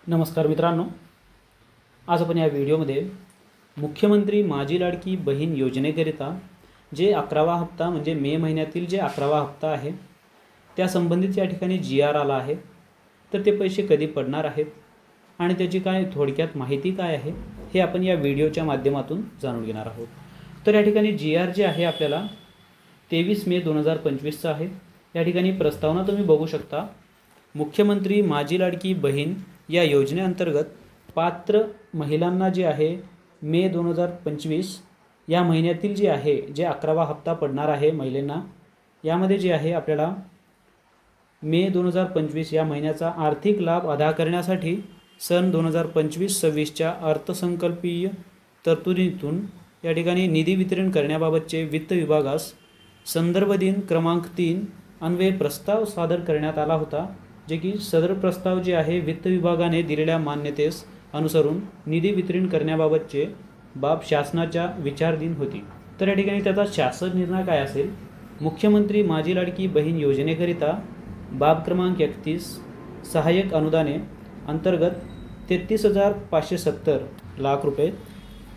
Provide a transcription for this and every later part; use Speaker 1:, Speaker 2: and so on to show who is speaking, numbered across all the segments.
Speaker 1: नमस्कार मित्रांनो, आज आपण या व्हिडिओमध्ये मुख्यमंत्री माझी लाडकी बहीण योजनेकरिता जे 11वा हप्ता म्हणजे मे महिन्यातील जे 11वा हप्ता आहे त्या संबंधित या ठिकाणी GR आला आहे। तर ते पैसे कधी पडणार आहेत आणि त्याची काय थोडक्यात माहिती काय आहे हे आपण या व्हिडिओच्या माध्यमातून जाणून घेणार आहोत। तर या ठिकाणी GR जे आहे आपल्याला 23 मे 2025 चा आहे। या ठिकाणी प्रस्तावना तुम्ही बघू शकता। मुख्यमंत्री माझी लाडकी बहीण या योजनेअंतर्गत पात्र महिलांना जे आहे मे 2025 या महिन्यातील जे आहे जे 11वा हप्ता पडणार आहे महिलांना, यामध्ये जे आहे आपल्याला मे 2025 या महिन्याचा आर्थिक लाभ अदा करण्यासाठी सन 2025-26च्या अर्थसंकल्पीय तरतुदीतून या ठिकाणी निधी वितरण करण्याबाबतचे वित्त विभागास संदर्भ दिन क्रमांक 3 अन्वये प्रस्ताव सादर करण्यात आला होता, जे की सदर प्रस्ताव जे आहे वित्त विभागाने दिलेल्या मान्यतेस अनुसरून निधी वितरण करण्याबाबतचे बाब शासनाच्या विचाराधीन होती। तर या ठिकाणी त्याचा शासन निर्णय काय असेल? मुख्यमंत्री माझी लाडकी बहीण योजनेकरिता बाब क्रमांक 31 सहाय्यक अनुदाने अंतर्गत 33,570 लाख रुपये,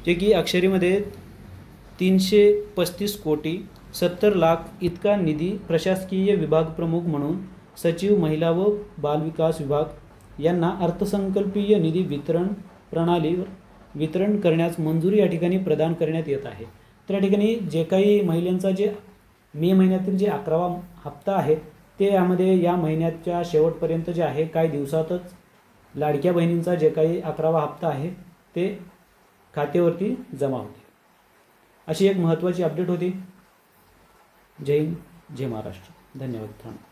Speaker 1: जे की अक्षरीमध्ये 335 कोटी 70 लाख इतका निधी प्रशासकीय विभाग प्रमुख म्हणून सचिव महिला व बालविकास विभाग यांना अर्थसंकल्पीय निधी वितरण प्रणालीवर वितरण करण्यास मंजुरी या ठिकाणी प्रदान करण्यात येत आहे। तर या ठिकाणी जे काही महिलांचा जे मे महिन्यातील जे 11वा हप्ता आहे ते यामध्ये या महिन्याच्या शेवटपर्यंत जे आहे काही दिवसातच लाडक्या बहिणींचा जे काही 11वा हप्ता आहे ते खात्यावरती जमा होते। अशी एक महत्त्वाची अपडेट होती। जय हिंद, जय महाराष्ट्र। धन्यवाद मित्रांनो।